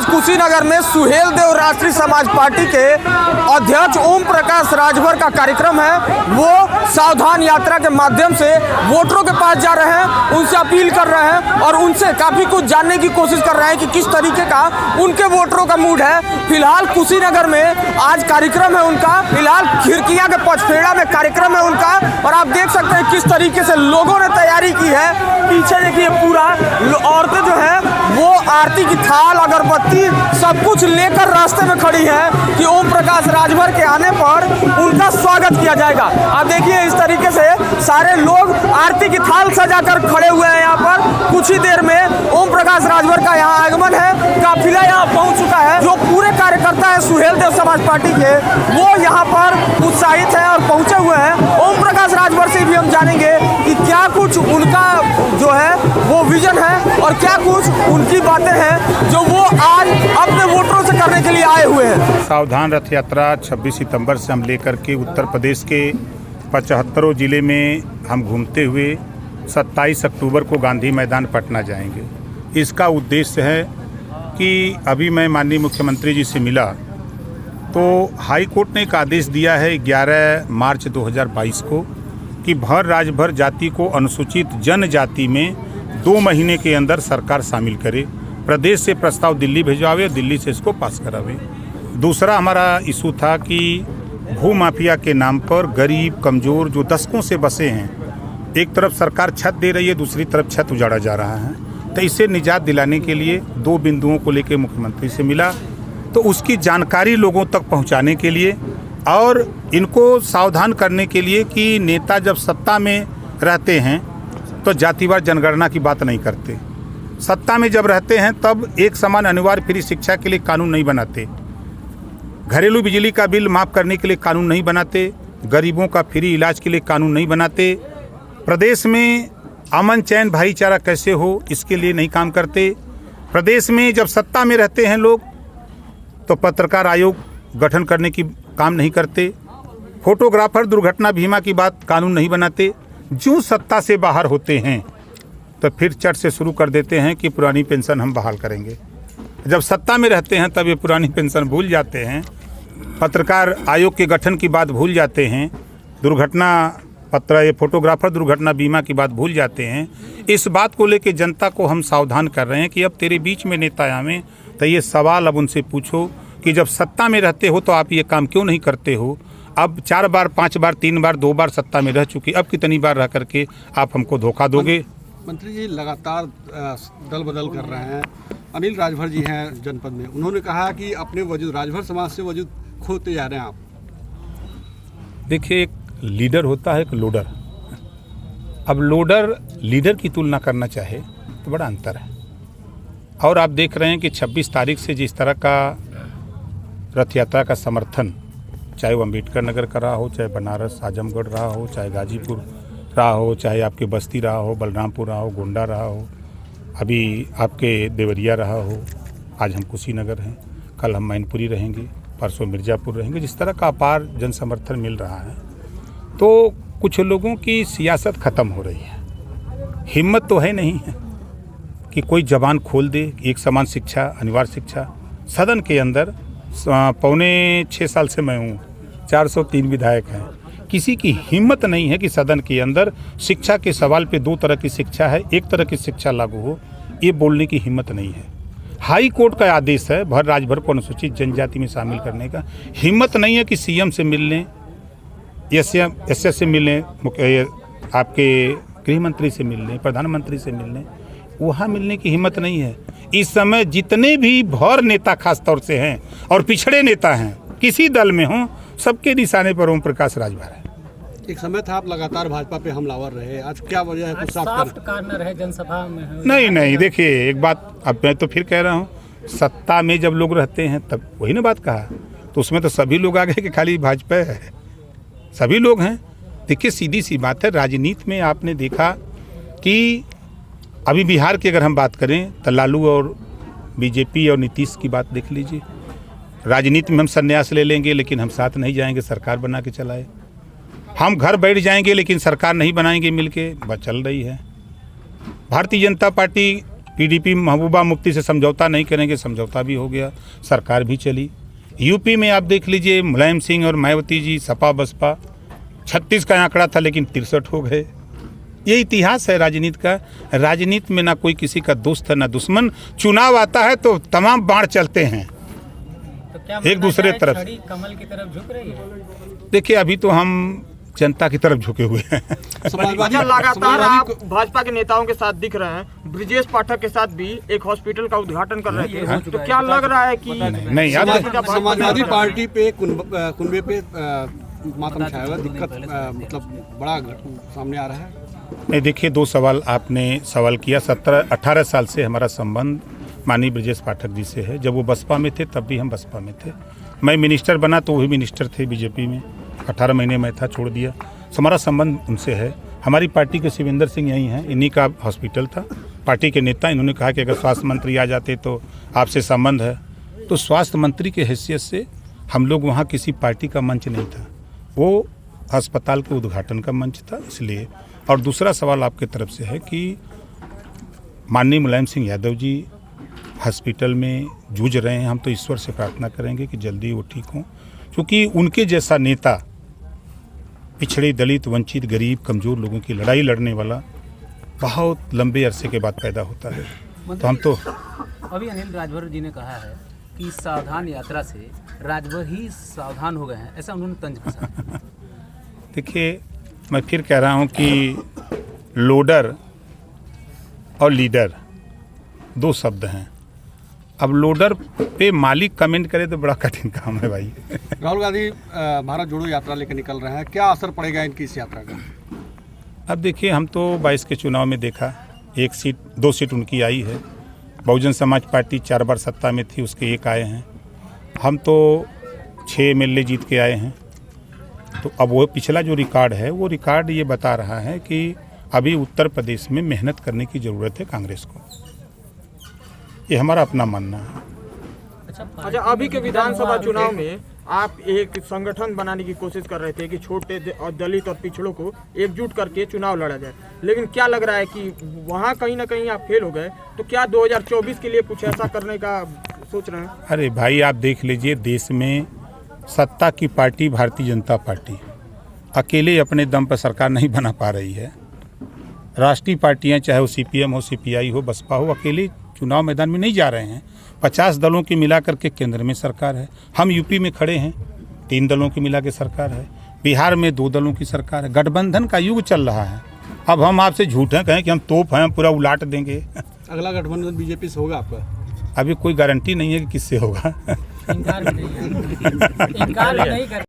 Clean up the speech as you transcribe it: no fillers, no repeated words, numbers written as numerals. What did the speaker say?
आज कुशीनगर में सुहेलदेव राष्ट्रीय समाज पार्टी के अध्यक्ष ओम प्रकाश राजभर का कार्यक्रम है। वो सावधान यात्रा के माध्यम से वोटरों के पास जा रहे हैं, उनसे अपील कर रहे हैं और उनसे काफी कुछ जानने की कोशिश कर रहे हैं कि किस तरीके का उनके वोटरों का मूड है। फिलहाल कुशीनगर में आज कार्यक्रम है उनका, फिलहाल खिड़कियां के पचपेड़ा में कार्यक्रम है उनका और आप देख सकते हैं किस तरीके से लोगों ने तैयारी की है। पीछे देखिए पूरा औरतें जो है वो आरती की थाल अगरबत्ती सब कुछ लेकर रास्ते में खड़ी है कि ओम प्रकाश राजभर के आने पर उनका स्वागत किया जाएगा। आप देखिए इस तरीके से सारे लोग आरती की थाल सजाकर खड़े हुए हैं। यहाँ पर कुछ ही देर में ओम प्रकाश राजभर का यहाँ आगमन है, काफिला यहाँ पहुँच चुका है। जो पूरे कार्यकर्ता है सुहेलदेव समाज पार्टी के वो यहाँ पर उत्साहित है और पहुँचे हुए हैं। ओम प्रकाश राजभर से भी हम जानेंगे कि क्या कुछ उनका जो है वो विजन है और क्या कुछ उनकी बातें हैं जो वो आज अपने वोटरों से करने के लिए आए हुए हैं। सावधान रथ यात्रा 26 सितंबर से हम लेकर के उत्तर प्रदेश के 75 जिले में हम घूमते हुए 27 अक्टूबर को गांधी मैदान पटना जाएंगे। इसका उद्देश्य है कि अभी मैं माननीय मुख्यमंत्री जी से मिला तो हाई कोर्ट ने एक आदेश दिया है 11 मार्च 2022 को कि भर राजभर जाति को अनुसूचित जनजाति में 2 महीने के अंदर सरकार शामिल करे, प्रदेश से प्रस्ताव दिल्ली भिजवावे, दिल्ली से इसको पास करावे। दूसरा हमारा इशू था कि भू माफिया के नाम पर गरीब कमज़ोर जो दशकों से बसे हैं, एक तरफ सरकार छत दे रही है, दूसरी तरफ छत उजाड़ा जा रहा है, तो इससे निजात दिलाने के लिए 2 बिंदुओं को लेकर मुख्यमंत्री से मिला। तो उसकी जानकारी लोगों तक पहुंचाने के लिए और इनको सावधान करने के लिए कि नेता जब सत्ता में रहते हैं तो जातिवार जनगणना की बात नहीं करते, सत्ता में जब रहते हैं तब एक समान अनिवार्य फ्री शिक्षा के लिए कानून नहीं बनाते, घरेलू बिजली का बिल माफ़ करने के लिए कानून नहीं बनाते, गरीबों का फ्री इलाज के लिए कानून नहीं बनाते, प्रदेश में अमन चैन भाईचारा कैसे हो इसके लिए नहीं काम करते। प्रदेश में जब सत्ता में रहते हैं लोग तो पत्रकार आयोग गठन करने की काम नहीं करते, फोटोग्राफर दुर्घटना बीमा की बात कानून नहीं बनाते। जो सत्ता से बाहर होते हैं तो फिर चट से शुरू कर देते हैं कि पुरानी पेंशन हम बहाल करेंगे। जब सत्ता में रहते हैं तब ये पुरानी पेंशन भूल जाते हैं, पत्रकार आयोग के गठन की बात भूल जाते हैं, दुर्घटना पत्र ये फोटोग्राफर दुर्घटना बीमा की बात भूल जाते हैं। इस बात को लेकर जनता को हम सावधान कर रहे हैं कि अब तेरे बीच में नेता आवे तो ये सवाल अब उनसे पूछो कि जब सत्ता में रहते हो तो आप ये काम क्यों नहीं करते हो। अब 4 बार 5 बार 3 बार 2 बार सत्ता में रह चुकी, अब कितनी बार रह करके आप हमको धोखा दोगे। मंत्री जी लगातार दल बदल कर रहे हैं। अनिल राजभर जी हैं जनपद में, उन्होंने कहा कि अपने वजूद राजभर समाज से वजूद खोते जा रहे हैं आप। देखिए, एक लीडर होता है, एक लोडर। अब लोडर लीडर की तुलना करना चाहे तो बड़ा अंतर है। और आप देख रहे हैं कि 26 तारीख से जिस तरह का रथ यात्रा का समर्थन, चाहे वो अम्बेडकर नगर का रहा हो, चाहे बनारस आजमगढ़ रहा हो, चाहे गाजीपुर रहा हो, चाहे आपके बस्ती रहा हो, बलरामपुर रहा हो, गोंडा रहा हो, अभी आपके देवरिया रहा हो, आज हम कुशीनगर हैं, कल हम मैनपुरी रहेंगे, परसों मिर्ज़ापुर रहेंगे, जिस तरह का अपार जन समर्थन मिल रहा है तो कुछ लोगों की सियासत ख़त्म हो रही है। हिम्मत तो है नहीं है कि कोई जबान खोल दे। एक समान शिक्षा, अनिवार्य शिक्षा, सदन के अंदर पौने 6 साल से मैं हूँ, 403 विधायक हैं, किसी की हिम्मत नहीं है कि सदन के अंदर शिक्षा के सवाल पे 2 तरह की शिक्षा है, एक तरह की शिक्षा लागू हो, ये बोलने की हिम्मत नहीं है। हाई कोर्ट का आदेश है भर राजभर को अनुसूचित जनजाति में शामिल करने का, हिम्मत नहीं है कि सीएम से मिल लें, एस से मिल लें, आपके गृह मंत्री से मिल लें, प्रधानमंत्री से मिल लें, वहाँ मिलने की हिम्मत नहीं है। इस समय जितने भी भर नेता खास तौर से हैं और पिछड़े नेता हैं, किसी दल में हों, सबके निशाने पर ओम प्रकाश राजभर है। एक समय था आप लगातार भाजपा पे हमलावर रहे, आज क्या वजह है? कुछ सॉफ्ट कॉर्नर है जनसभा में? नहीं, देखिए एक बात अब मैं तो फिर कह रहा हूँ, सत्ता में जब लोग रहते हैं तब वही ना बात कहा, तो उसमें तो सभी लोग आ गए कि खाली भाजपा है, सभी लोग हैं। देखिए सीधी सी बात है, राजनीति में आपने देखा कि अभी बिहार की अगर हम बात करें तो लालू और बीजेपी और नीतीश की बात देख लीजिए। राजनीति में हम संन्यास ले लेंगे लेकिन हम साथ नहीं जाएंगे, सरकार बना के चलाए। हम घर बैठ जाएंगे लेकिन सरकार नहीं बनाएंगे मिलके, बस चल रही है। भारतीय जनता पार्टी पीडीपी महबूबा मुफ्ती से समझौता नहीं करेंगे, समझौता भी हो गया, सरकार भी चली। यूपी में आप देख लीजिए, मुलायम सिंह और मायावती जी सपा बसपा 36 का आंकड़ा था लेकिन 63 हो गए। ये इतिहास है राजनीति का। राजनीति में ना कोई किसी का दोस्त है ना दुश्मन। चुनाव आता है तो तमाम बाढ़ चलते हैं तो क्या एक दूसरे तरफ। छड़ी कमल की तरफ झुक रही है? देखिए अभी तो हम जनता की तरफ झुके हुए हैं। अच्छा, लगातार आप भाजपा के नेताओं के साथ दिख रहे हैं। ब्रिजेश पाठक के साथ भी एक हॉस्पिटल का उद्घाटन कर रहे थे, तो क्या लग रहा है कि नहीं याद समाजवादी पार्टी पे कुनबे पे मातम छाया हुआ, दिक्कत मतलब बड़ा सामने आ रहा है। नहीं, देखिए 2 सवाल आपने सवाल किया। 17-18 साल से हमारा संबंध माननीय ब्रिजेश पाठक जी से है। जब वो बसपा में थे तब भी हम बसपा में थे। मैं मिनिस्टर बना तो वही मिनिस्टर थे बीजेपी में। 18 महीने में था, छोड़ दिया। तो हमारा संबंध उनसे है। हमारी पार्टी के शिवेंद्र सिंह यहीं हैं, इन्हीं का हॉस्पिटल था। पार्टी के नेता, इन्होंने कहा कि अगर स्वास्थ्य मंत्री आ जाते तो आपसे संबंध है। तो स्वास्थ्य मंत्री के हैसियत से हम लोग वहाँ किसी पार्टी का मंच नहीं था, वो अस्पताल के उद्घाटन का मंच था, इसलिए। और दूसरा सवाल आपके तरफ से है कि माननीय मुलायम सिंह यादव जी हॉस्पिटल में जूझ रहे हैं। हम तो ईश्वर से प्रार्थना करेंगे कि जल्दी वो ठीक हों, क्योंकि उनके जैसा नेता पिछड़े, दलित, वंचित, गरीब, कमज़ोर लोगों की लड़ाई लड़ने वाला बहुत लंबे अरसे के बाद पैदा होता है। तो हम तो अभी अनिल राजभर जी ने कहा है कि सावधान यात्रा से राजभर ही सावधान हो गए हैं, ऐसा उन्होंने तंज कसा। देखिए, मैं फिर कह रहा हूँ कि लोडर और लीडर 2 शब्द हैं। अब लोडर पे मालिक कमेंट करे तो बड़ा कठिन काम है भाई। राहुल गांधी भारत जोड़ो यात्रा लेकर निकल रहे हैं, क्या असर पड़ेगा इनकी इस यात्रा का? अब देखिए, हम तो 22 के चुनाव में देखा, 2 सीट उनकी आई है। बहुजन समाज पार्टी 4 बार सत्ता में थी, उसके 1 आए हैं। हम तो 6 MLA जीत के आए हैं। तो अब वो पिछला जो रिकॉर्ड है, वो रिकॉर्ड ये बता रहा है कि अभी उत्तर प्रदेश में मेहनत करने की ज़रूरत है कांग्रेस को। ये हमारा अपना मानना है। अच्छा, अभी के विधानसभा चुनाव में आप एक संगठन बनाने की कोशिश कर रहे थे कि छोटे और दलित और पिछड़ों को एकजुट करके चुनाव लड़ा जाए, लेकिन क्या लग रहा है कि वहाँ कहीं ना कहीं आप फेल हो गए, तो क्या 2024 के लिए कुछ ऐसा करने का सोच रहे हैं? अरे भाई, आप देख लीजिए, देश में सत्ता की पार्टी भारतीय जनता पार्टी अकेले अपने दम पर सरकार नहीं बना पा रही है। राष्ट्रीय पार्टियां, चाहे वो CPM हो, CPI हो, बसपा हो, अकेले चुनाव मैदान में नहीं जा रहे हैं। 50 दलों की मिला करके केंद्र में सरकार है। हम यूपी में खड़े हैं, 3 दलों की मिला के सरकार है। बिहार में 2 दलों की सरकार है। गठबंधन का युग चल रहा है। अब हम आपसे झूठे कहें कि हम तोप हैं, पूरा उलाट देंगे। अगला गठबंधन बीजेपी से होगा आपका? अभी कोई गारंटी नहीं है कि किससे होगा। इनकार भी नहीं कर